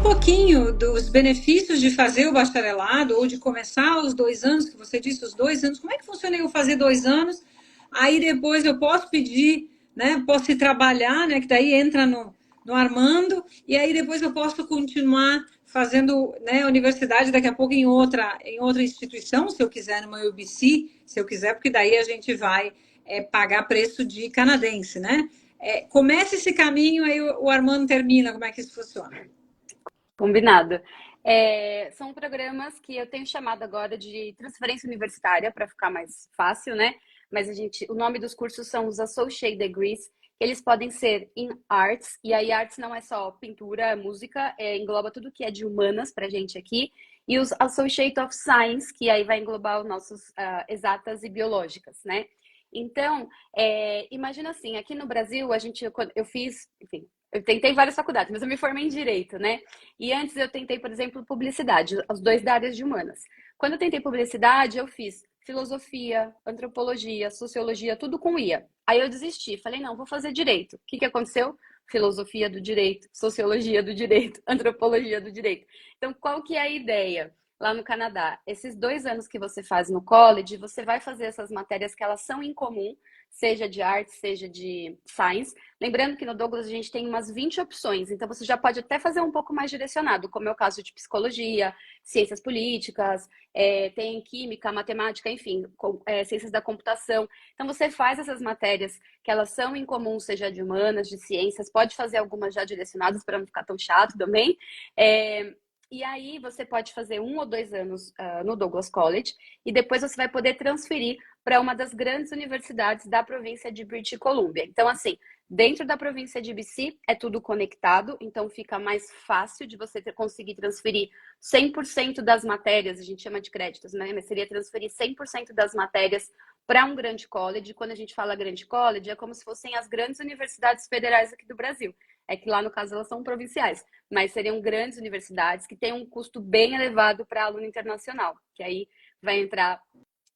pouquinho dos benefícios de fazer o bacharelado ou de começar os 2 anos, que você disse, os 2 anos. Como é que funciona eu fazer 2 anos? Aí depois eu posso pedir, né? Posso ir trabalhar, né? Que daí entra no Armando, e aí depois eu posso continuar fazendo, né, universidade daqui a pouco em outra instituição, se eu quiser, numa UBC, se eu quiser, porque daí a gente vai pagar preço de canadense, né? Começa esse caminho, aí o Armando termina. Como é que isso funciona? Combinado. São programas que eu tenho chamado agora de transferência universitária, para ficar mais fácil, né? Mas o nome dos cursos são os Associate Degrees. Eles podem ser em arts, e aí arts não é só pintura, música, engloba tudo que é de humanas pra gente aqui, e os Associate of Science, que aí vai englobar os nossos exatas e biológicas, né? Então, imagina assim, aqui no Brasil, eu fiz, enfim, eu tentei várias faculdades, mas eu me formei em Direito, né? E antes eu tentei, por exemplo, Publicidade, os dois da área de humanas. Quando eu tentei Publicidade, eu fiz Filosofia, Antropologia, Sociologia, tudo com IA. Aí eu desisti, falei, não, vou fazer Direito. O que aconteceu? Filosofia do Direito, Sociologia do Direito, Antropologia do Direito. Então, qual que é a ideia? Lá no Canadá, esses 2 anos que você faz no college, você vai fazer essas matérias que elas são em comum, seja de artes, seja de science. Lembrando que no Douglas a gente tem umas 20 opções, então você já pode até fazer um pouco mais direcionado, como é o caso de psicologia, ciências políticas, tem química, matemática, enfim, ciências da computação. Então você faz essas matérias que elas são em comum, seja de humanas, de ciências, pode fazer algumas já direcionadas para não ficar tão chato também. E aí você pode fazer 1 ou 2 anos no Douglas College e depois você vai poder transferir para uma das grandes universidades da província de British Columbia. Então, assim, dentro da província de BC é tudo conectado, então fica mais fácil de você conseguir transferir 100% das matérias, a gente chama de créditos, né? Mas seria transferir 100% das matérias para um grande college. Quando a gente fala grande college, é como se fossem as grandes universidades federais aqui do Brasil. É que lá, no caso, elas são provinciais, mas seriam grandes universidades que têm um custo bem elevado para aluno internacional, que aí vai entrar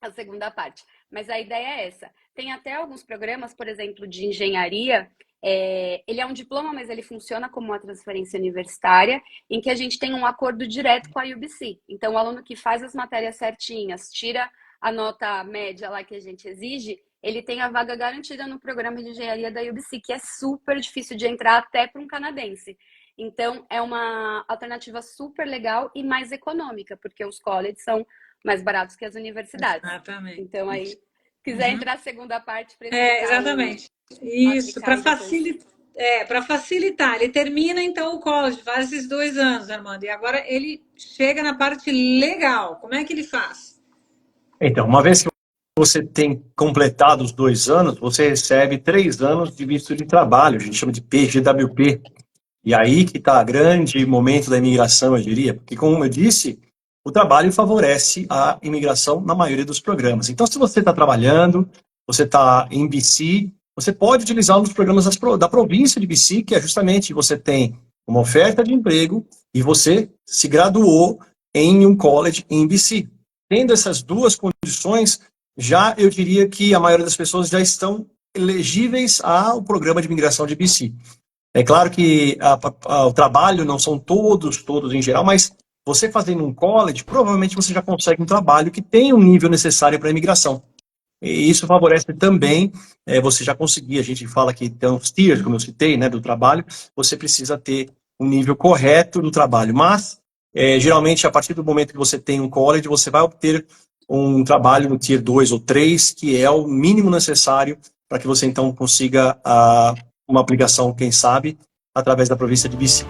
a segunda parte. Mas a ideia é essa. Tem até alguns programas, por exemplo, de engenharia, ele é um diploma, mas ele funciona como uma transferência universitária, em que a gente tem um acordo direto com a UBC. Então, o aluno que faz as matérias certinhas, tira a nota média lá que a gente exige, ele tem a vaga garantida no programa de engenharia da UBC, que é super difícil de entrar até para um canadense. Então, é uma alternativa super legal e mais econômica, porque os colleges são mais baratos que as universidades. Exatamente. Então, aí, quiser entrar a segunda parte para exatamente. Isso, para facilitar. Ele termina, então, o college, faz esses 2 anos, Armando, e agora ele chega na parte legal. Como é que ele faz? Então, uma vez que você tem completado os 2 anos, você recebe 3 anos de visto de trabalho, a gente chama de PGWP. E aí que está o grande momento da imigração, eu diria, porque, como eu disse, o trabalho favorece a imigração na maioria dos programas. Então, se você está trabalhando, você está em BC, você pode utilizar um dos programas da província de BC, que é justamente você tem uma oferta de emprego e você se graduou em um college em BC. Tendo essas duas condições, já eu diria que a maioria das pessoas já estão elegíveis ao programa de imigração de BC. É claro que o trabalho não são todos em geral, mas você fazendo um college, provavelmente você já consegue um trabalho que tem um nível necessário para a imigração. E isso favorece também você já conseguir, a gente fala que tem uns tiers, como eu citei, né, do trabalho, você precisa ter um nível correto do trabalho, mas geralmente a partir do momento que você tem um college, você vai obter um trabalho no tier 2 ou 3, que é o mínimo necessário para que você então consiga uma aplicação, quem sabe, através da província de BC.